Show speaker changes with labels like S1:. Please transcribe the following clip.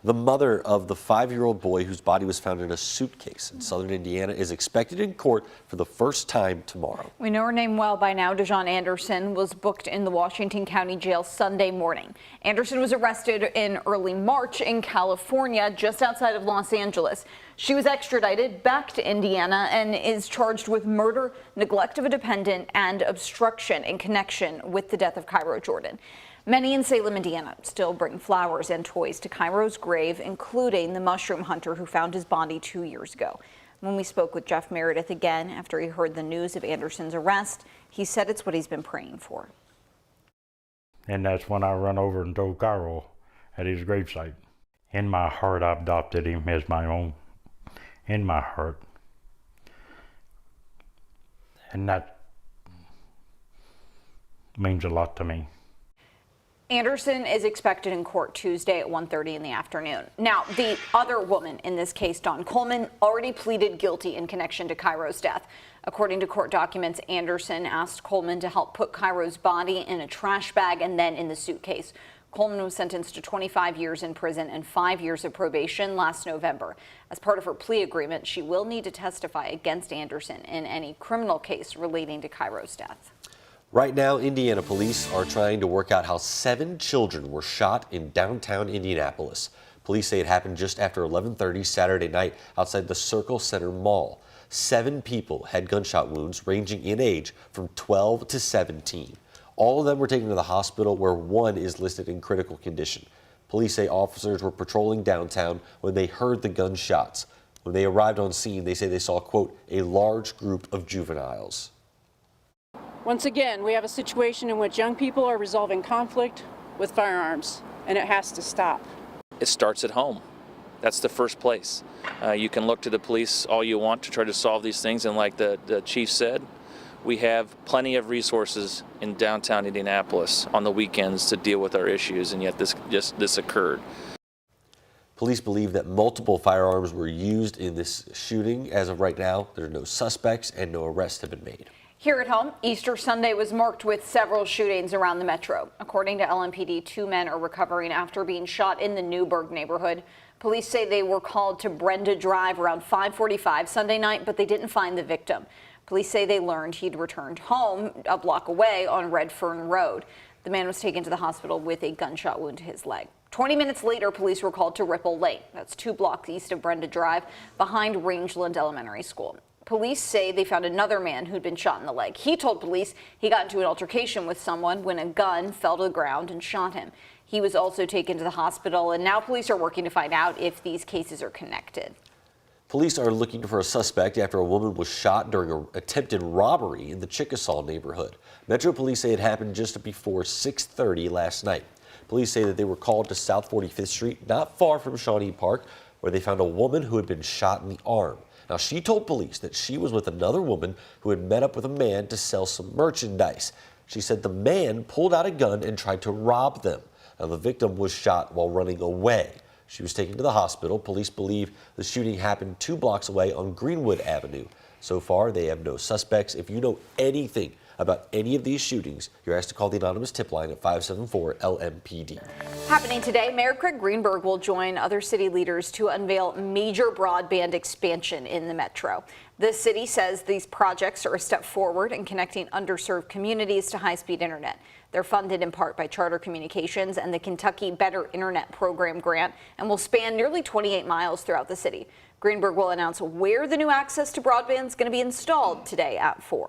S1: The mother of the 5-year-old boy whose body was found in a suitcase in southern Indiana is expected in court for the first time tomorrow.
S2: We know her name well by now. Dejon Anderson was booked in the Washington County Jail Sunday morning. Anderson was arrested in early March in California, just outside of Los Angeles. She was extradited back to Indiana and is charged with murder, neglect of a dependent, and obstruction in connection with the death of Cairo Jordan. Many in Salem, Indiana, still bring flowers and toys to Cairo's grave, including the mushroom hunter who found his body 2 years ago. When we spoke with Jeff Meredith again after he heard the news of Anderson's arrest, he said it's what he's been praying for.
S3: And that's when I run over and told Cairo at his gravesite. In my heart, I adopted him as my own. In my heart. And that means a lot to me.
S2: Anderson is expected in court Tuesday at 1:30 in the afternoon. Now, the other woman in this case, Dawn Coleman, already pleaded guilty in connection to Cairo's death. According to court documents, Anderson asked Coleman to help put Cairo's body in a trash bag and then in the suitcase. Coleman was sentenced to 25 years in prison and 5 years of probation last November. As part of her plea agreement, she will need to testify against Anderson in any criminal case relating to Cairo's death.
S1: Right now, Indiana police are trying to work out how 7 children were shot in downtown Indianapolis. Police say it happened just after 11:30 Saturday night outside the Circle Center Mall. 7 people had gunshot wounds ranging in age from 12 to 17. All of them were taken to the hospital, where one is listed in critical condition. Police say officers were patrolling downtown when they heard the gunshots. When they arrived on scene, they say they saw, quote, a large group of juveniles.
S4: Once again, we have a situation in which young people are resolving conflict with firearms, and it has to stop.
S5: It starts at home. That's the first place. You can look to the police all you want to try to solve these things, and like the chief said, we have plenty of resources in downtown Indianapolis on the weekends to deal with our issues, and yet this occurred.
S1: Police believe that multiple firearms were used in this shooting. As of right now, there are no suspects and no arrests have been made.
S2: Here at home, Easter Sunday was marked with several shootings around the metro. According to LMPD, 2 men are recovering after being shot in the Newburgh neighborhood. Police say they were called to Brenda Drive around 5:45 Sunday night, but they didn't find the victim. Police say they learned he'd returned home a block away on Red Fern Road. The man was taken to the hospital with a gunshot wound to his leg. 20 minutes later, police were called to Ripple Lane. That's 2 blocks east of Brenda Drive, behind Rangeland Elementary School. Police say they found another man who'd been shot in the leg. He told police he got into an altercation with someone when a gun fell to the ground and shot him. He was also taken to the hospital, and now police are working to find out if these cases are connected.
S1: Police are looking for a suspect after a woman was shot during an attempted robbery in the Chickasaw neighborhood. Metro Police say it happened just before 6:30 last night. Police say that they were called to South 45th Street, not far from Shawnee Park, where they found a woman who had been shot in the arm. Now, she told police that she was with another woman who had met up with a man to sell some merchandise. She said the man pulled out a gun and tried to rob them. Now, the victim was shot while running away. She was taken to the hospital. Police believe the shooting happened 2 blocks away on Greenwood Avenue. So far, they have no suspects. If you know anything about any of these shootings, you're asked to call the anonymous tip line at 574-LMPD.
S2: Happening today, Mayor Craig Greenberg will join other city leaders to unveil major broadband expansion in the metro. The city says these projects are a step forward in connecting underserved communities to high-speed internet. They're funded in part by Charter Communications and the Kentucky Better Internet Program grant, and will span nearly 28 miles throughout the city. Greenberg will announce where the new access to broadband is going to be installed today at 4.